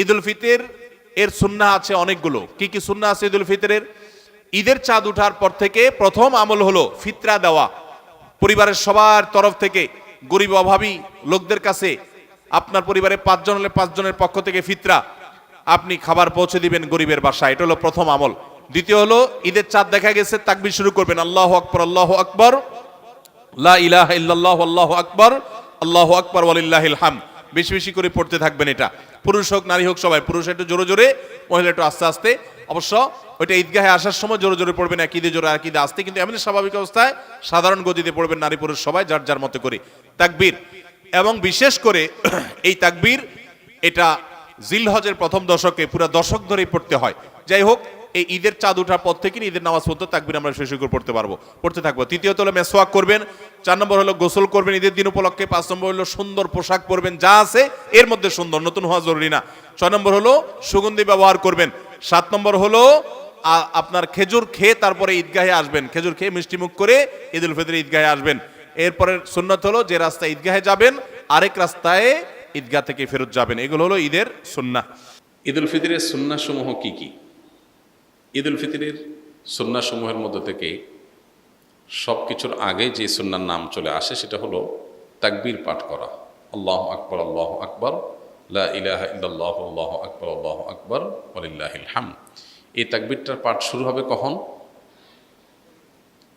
ঈদুল ফিতর এর সুন্নাহ আছে অনেকগুলো। কি কি সুন্নাহ আছে ঈদুল ফিতরের? ঈদের চাঁদ ওঠার পর থেকে প্রথম আমল হলো ফিতরা দেওয়া। পরিবারের সবার তরফ থেকে গরিব অভাবী লোকদের কাছে আপনার পরিবারে 5 জন হলে 5 জনের পক্ষ থেকে ফিতরা আপনি খাবার পৌঁছে দিবেন গরিবের বাসায়। এটা হলো প্রথম আমল। দ্বিতীয় হলো ঈদের চাঁদ দেখা গেছে, তাকবীর শুরু করবেন, আল্লাহু আকবার, আল্লাহু আকবার, লা ইলাহা ইল্লাল্লাহু, আল্লাহু আকবার, আল্লাহু আকবার ওয়ালিল্লাহিল হামদ। বেশি বেশি করে পড়তে থাকবেন। এটা পুরুষ হোক নারী হোক সবাই, পুরুষ একটু জোরে জোরে, মহিলা একটু আস্তে আস্তে। অবশ্য ওইটা ঈদগাহে আসার সময় জোরে জোরে পড়বেন, একইদে জোরে একইদে আস্তে, কিন্তু এমনি স্বাভাবিক অবস্থায় সাধারণ গতিতে পড়বেন, নারী পুরুষ সবাই যার যার মতো করে তাকবীর। এবং বিশেষ করে এই তাকবীর এটা জিলহজের প্রথম দশকে পুরো দশক ধরেই পড়তে হয়। যাই হোক, এই ঈদের চাঁদ ওঠার পর থেকে ঈদের নামাজ পড়তে তাকবীর আমরা শেষ করে পড়তে থাকবো। তৃতীয়ত হলো মেসওয়াক করবেন। 4 নম্বর হলো গোসল করবেন ঈদের দিন উপলক্ষে। 5 নম্বর হলো সুন্দর পোশাক পরবেন, যা আছে এর মধ্যে সুন্দর, নতুন হওয়া জরুরি না। 6 নম্বর হলো সুগন্ধি ব্যবহার করবেন। 7 নম্বর হলো আপনার খেজুর খেয়ে তারপরে ঈদগাহে আসবেন, খেজুর খেয়ে মিষ্টি মুখ করে ঈদুল ফিতর ঈদগাহে আসবেন। এরপরের সুন্নাত হলো যে রাস্তায় ঈদগাহে যাবেন আরেক রাস্তায় ঈদগাহ থেকে ফেরত যাবেন। এগুলো হলো ঈদের সুন্নাহ। ঈদুল ফিতরের সুন্নাহ সমূহ কি কি? ঈদুল ফিতরের সুন্নাহ সমূহের মধ্যে থেকে সব কিছুর আগে যে সুন্নার নাম চলে আসে সেটা হলো তাকবীর পাঠ করা। আল্লাহু আকবার, আল্লাহু আকবার, লা ইলাহা ইল্লাল্লাহু, আল্লাহু আকবার, আল্লাহু আকবার ওয়ালিল্লাহিল হামদ। এই তাকবীরটার পাঠ শুরু হবে কখন?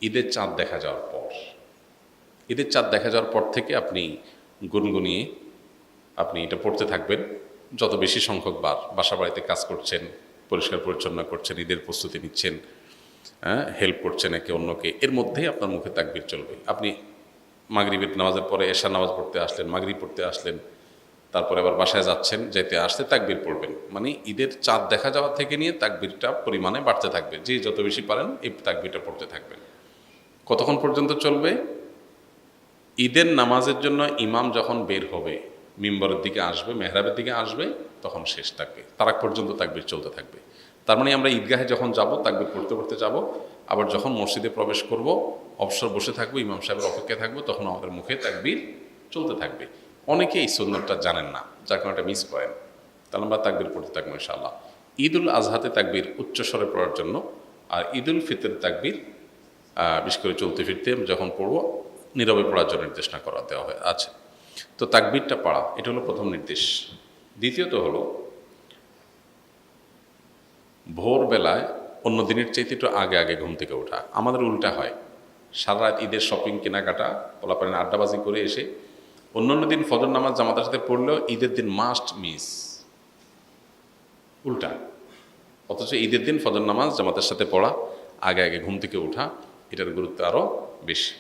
ঈদের চাঁদ দেখা যাওয়ার পর। ঈদের চাঁদ দেখা যাওয়ার পর থেকে আপনি গুনগুনিয়ে আপনি এটা পড়তে থাকবেন। যত বেশি সংখ্যক বার বাসা বাড়িতে কাজ করছেন, পরিষ্কার পরিচ্ছন্ন করছেন, ঈদের প্রস্তুতি নিচ্ছেন, হেল্প করছেন একে অন্যকে, এর মধ্যেই আপনার মুখে তাকবীর চলবে। আপনি মাগরিবের নামাজের পরে এশার নামাজ পড়তে আসলেন, মাগরিব পড়তে আসলেন, তারপরে আবার বাসায় যাচ্ছেন, যেতে আসতে তাকবীর পড়বেন। মানে ঈদের চাঁদ দেখা যাওয়া থেকে নিয়ে তাকবীরটা পরিমাণে বাড়তে থাকবে। যে যত বেশি পারেন এই তাকবীরটা পড়তে থাকবেন। কতক্ষণ পর্যন্ত চলবে? ঈদের নামাজের জন্য ইমাম যখন বের হবে, মিম্বরের দিকে আসবে, মেহরাবের দিকে আসবে, তখন শেষ থাকবে, তার আগ পর্যন্ত তাকবীর চলতে থাকবে। তার মানে আমরা ঈদগাহে যখন যাব তাকবীর পড়তে পড়তে যাব, আবার যখন মসজিদে প্রবেশ করব অবসর বসে থাকবো, ইমাম সাহেবের অপেক্ষায় থাকবো, তখন আমাদের মুখে তাকবীর চলতে থাকবে। অনেকে এই সুন্নতটা জানেন না, যার কারণে এটা মিস করেন। তাহলে আমরা তাকবীর পড়তে থাকবো ইনশাআল্লাহ। ঈদুল আজহাতে তাকবীর উচ্চস্বরে পড়ার জন্য, আর ঈদুল ফিতর তাকবীর বিশেষ করে চলতে ফিরতে যখন পড়বো নীরবে পড়ার জন্য নির্দেশনা করা দেওয়া হয় আছে। তো তাকবীরটা পড়া, এটা হলো প্রথম নির্দেশ। দ্বিতীয়ত হলো ভোরবেলায় অন্য দিনের চাইতে একটু আগে আগে ঘুম থেকে ওঠা। আমাদের উল্টা হয়, সারা রাত ঈদের শপিং কেনাকাটা পোলাপানের আড্ডাবাজি করে এসে অন্যান্য দিন ফজর নামাজ জামাতের সাথে পড়লেও ঈদের দিন মাস্ট মিস, উল্টা। অথচ ঈদের দিন ফজর নামাজ জামাতের সাথে পড়া, আগে আগে ঘুম থেকে ওঠা, এটার গুরুত্ব আরও বেশি।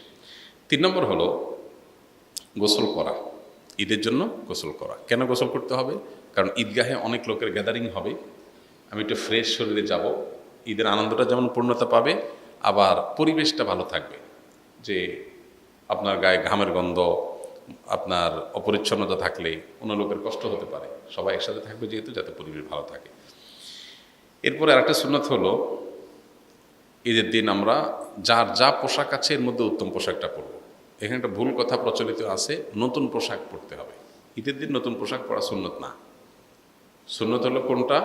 3 নম্বর হলো গোসল করা। ঈদের জন্য গোসল করা। কেন গোসল করতে হবে? কারণ ঈদগাহে অনেক লোকের গ্যাদারিং হবে, আমি একটু ফ্রেশ শরীরে যাব, ঈদের আনন্দটা যেমন পূর্ণতা পাবে, আবার পরিবেশটা ভালো থাকবে। যে আপনার গায়ে ঘামের গন্ধ, আপনার অপরিচ্ছন্নতা থাকলে অন্য লোকের কষ্ট হতে পারে। সবাই একসাথে থাকবে যেহেতু, যাতে পরিবেশ ভালো থাকে। এরপরে আরেকটা সুন্নাত হলো ঈদের দিন আমরা যার যা পোশাক আছে এর মধ্যে উত্তম পোশাকটা পরবো। এখানে একটা ভুল কথা প্রচলিত আছে, নতুন পোশাক পরতে হবে। ঈদের দিন নতুন পোশাক পরা সুন্নত না। সুন্নত হলো কোনটা?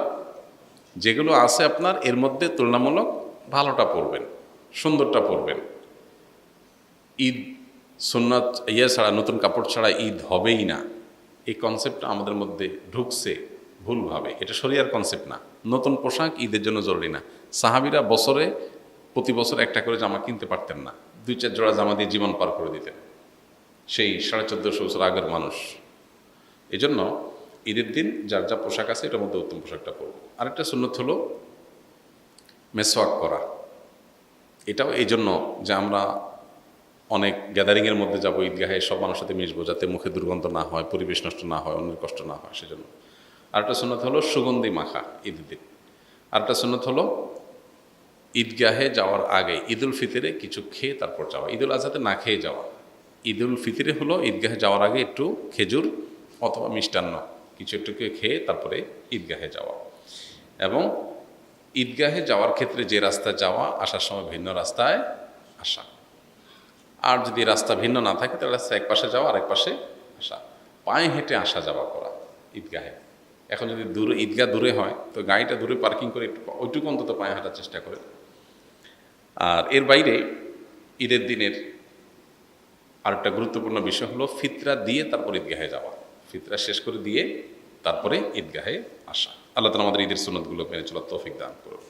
যেগুলো আছে আপনার এর মধ্যে তুলনামূলক ভালোটা পরবেন, সুন্দরটা পরবেন। ঈদ সুন্নত ইয়ে ছাড়া, নতুন কাপড় ছাড়া ঈদ হবেই না, এই কনসেপ্টটা আমাদের মধ্যে ঢুকছে ভুলভাবে। এটা শরিয়ার কনসেপ্ট না। নতুন পোশাক ঈদের জন্য জরুরি না। সাহাবীরা প্রতি বছর একটা করে জামা কিনতে পারতেন না, 2-4 জোড়া জামা দিয়ে জীবন পার করে দিতেন সেই 1450 বছর আগের মানুষ। এই জন্য ঈদের দিন যার যা পোশাক আছে এটার মধ্যে উত্তম পোশাকটা পরব। আরেকটা সুন্নত হলো মেসওয়াক করা। এটাও এই জন্য যে আমরা অনেক গ্যাদারিংয়ের মধ্যে যাব, ঈদগাহে সব মানুষের সাথে মিশবো, যাতে মুখে দুর্গন্ধ না হয়, পরিবেশ নষ্ট না হয়, অন্যের কষ্ট না হয়, সেজন্য। আরেকটা সুন্নত হলো সুগন্ধি মাখা ঈদের দিন। আরেকটা সুন্নত হলো ঈদগাহে যাওয়ার আগে ঈদুল ফিতরে কিছু খেয়ে তারপর যাওয়া, ঈদুল আজহাতে না খেয়ে যাওয়া। ঈদুল ফিতরে হলো ঈদগাহে যাওয়ার আগে একটু খেজুর অথবা মিষ্টান্ন কিছু একটু খেয়ে তারপরে ঈদগাহে যাওয়া। এবং ঈদগাহে যাওয়ার ক্ষেত্রে যে রাস্তায় যাওয়া, আসার সময় ভিন্ন রাস্তায় আসা। আর যদি রাস্তা ভিন্ন না থাকে তাহলে রাস্তা এক পাশে যাওয়া, আরেক পাশে আসা। পায়ে হেঁটে আসা যাওয়া করা ঈদগাহে, এখন যদি দূরে ঈদগাহ দূরে হয় তো গাড়িটা দূরে পার্কিং করে একটু ওইটুকু অন্তত পায়ে হাঁটার চেষ্টা করে। আর এর বাইরে ঈদের দিনের আরেকটা গুরুত্বপূর্ণ বিষয় হলো ফিতরা দিয়ে তারপর ঈদগাহে যাওয়া, ফিতরা শেষ করে দিয়ে তারপরে ঈদগাহে আসা। আল্লাহ তাআলা আমাদের ঈদের সুন্নতগুলো মেনে চলার তৌফিক দান করুন।